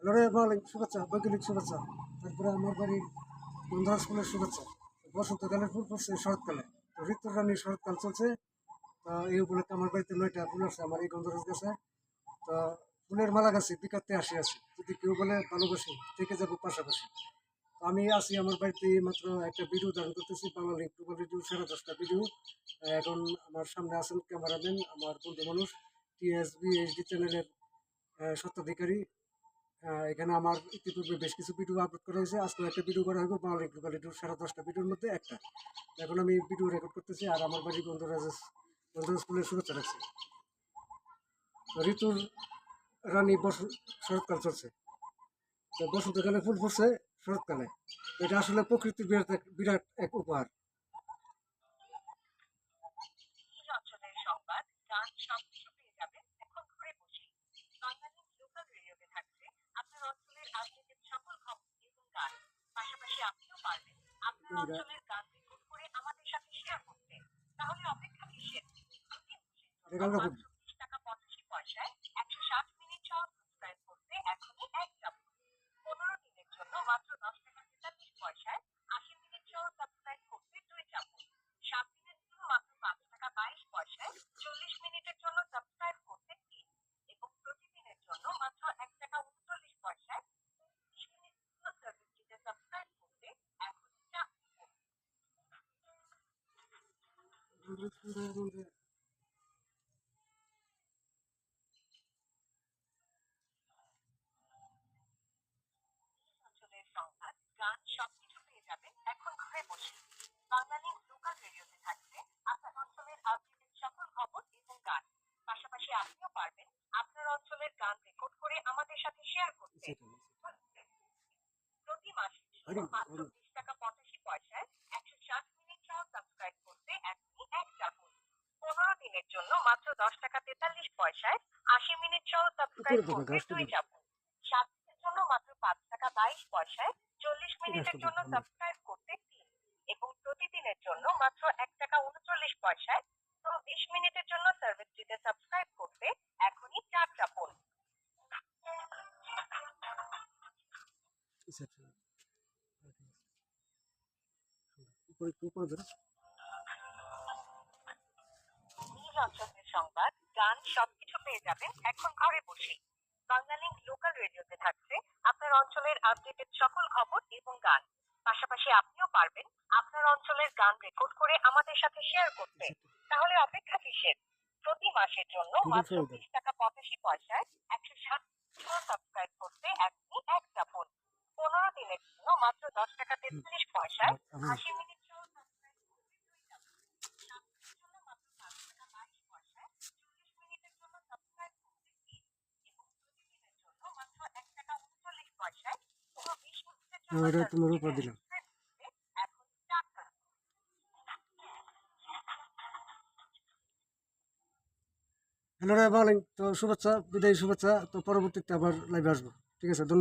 লড়াই বাঙালিক শুভেচ্ছা, বৈজ্ঞানিক শুভেচ্ছা। তারপরে আমার বাড়ির বন্ধুরা স্কুলের শুভেচ্ছা। বসন্তকালের ফুল পড়ছে শরৎকালে, তো ঋতুর রানী শরৎকাল চলছে। তো এই উপলক্ষে আমার বাড়িতে 9টা ফুল আসছে আমার এই গন্ধরাজ গাছে। তো ফুলের মালা গাছে বিকাতে আসি যদি কেউ বলে ভালোবাসি থেকে যাবো পাশাপাশি। তো আমি আছি আমার বাড়িতে মাত্র একটা ভিডিও ধারণ করতেছি, বাঙালি গ্লোবাল রেডিও 10:30টা ভিডিও। এখন আমার সামনে আছেন ক্যামেরাম্যান, আমার বন্ধু মানুষ, টিএসবি এইচডি চ্যানেলের স্বত্বাধিকারী। এখানে আমার ইতিপূর্বে বেশ কিছু ভিডিও আপলোড করা হয়েছে, আজকে একটা ভিডিও করা হবে বাংলা গ্লোবাল রেডিওর 10:30টা ভিডিওর মধ্যে একটা। এখন আমি ভিডিও রেকর্ড করতেছি আর আমার বাড়ি গন্ধরাজ স্কুলের শুভেচ্ছা রাখছি। ঋতুর রানী শরৎকাল চলছে, তো বসন্তকালে ফুল ফুটছে শরৎকালে। তো এটা আসলে প্রকৃতির বিরাট এক উপহার। এই অঞ্চলের সংবাদ, গান সবকিছু পেয়ে যাবেন এখন ঘরে বসেই। বাংলালিংক লোকাল রেডিওতে থাকছে আপনার অঞ্চলের আপডেটেড সকল খবর এবং গান। পাশাপাশি আপনিও পারবেন আপনার অঞ্চলের গান রেকর্ড করে আমাদের সাথে শেয়ার করতে। তাহলে অপেক্ষা কিসের? মাত্র 20 টাকা 85 পয়সায় 160 মিনিট সহ সাবস্ক্রাইব করতে এখনই এক চাপুন। 15 দিনের জন্য মাত্র 10 টাকা 43 পয়সায় 80 মিনিট সহ সাবস্ক্রাইব করতে 2 চাপুন। 7 দিনের জন্য মাত্র 5 টাকা 22 পয়সায় 40 মিনিটের জন্য সাবস্ক্রাইব করতে 3, এবং প্রতিদিনের জন্য মাত্র 1 টাকা 39 পয়সায় 30 মিনিট জন্য সার্ভিস দিতে সাবস্ক্রাইব করতে এখনই চাপুন। অঞ্চলের সংবাদ, গান সবকিছু পেয়ে যাবেন এখন ঘরে বসে। বাংলালিংক লোকাল রেডিওতে থাকছে আপনার অঞ্চলের আপডেটেড সকল খবর এবং গান। পাশাপাশি আপনিও পারবেন আপনার অঞ্চলের গান রেকর্ড করে আমাদের সাথে শেয়ার করতে। প্রতি মাসে মাত্র 20 টাকা 85 পয়সায় 160 মিনিট সহ সাবস্ক্রাইব করতে এখনই এক চাপুন। 15 দিনের জন্য মাত্র 10 টাকা 43 পয়সায় 80 মিনিট সহ সাবস্ক্রাইব করতে 2 চাপুন। 7 দিনের জন্য মাত্র 5 টাকা 22 পয়সায় 40 মিনিটের জন্য সাবস্ক্রাইব করতে 3, এবং প্রতিদিনের জন্য মাত্র 1 টাকা 39 পয়সায় 20 মিনিটের জন্য সার্ভিস দিতে সাবস্ক্রাইব করতে এখনই 4 চাপুন। নিজ অঞ্চলের সংবাদ, গান সবকিছু পেয়ে যাবেন এখন ঘরে বসেই। বাংলালিংক লোকাল রেডিওতে থাকছে আপনার অঞ্চলের আপডেটেড সকল খবর এবং গান। পাশাপাশি আপনিও পারবেন আপনার অঞ্চলের গান রেকর্ড করে আমাদের সাথে শেয়ার করতে। তাহলে অপেক্ষা কিসের? প্রতি মাসের জন্য মাত্র 20 টাকা 85 পয়সায় 160 সাবস্ক্রাইব করতে এখনই এক চাপুন। 15 দিনের জন্য মাত্র 10 টাকা 43 পয়সায় 80 মিনিট সহ সাবস্ক্রাইব করতে 2 চাপুন। 7 দিনের জন্য মাত্র 5 টাকা 22 পয়সায় 40 মিনিটের জন্য সাবস্ক্রাইব করতে 3, এবং প্রতিদিনের জন্য মাত্র 1 টাকা 39 পয়সায় 20 মিনিটের জন্য এটা তোমার সার্ভিস উপর দিতে দিলাম। সাবস্ক্রাইব করতে এখনই 4 চাপুন। হ্যালো রে বাঙালি, তো শুভেচ্ছা, বিদায়ী শুভেচ্ছা। তো পরবর্তীতে আবার লাইভে আসবো। ঠিক আছে, ধন্যবাদ।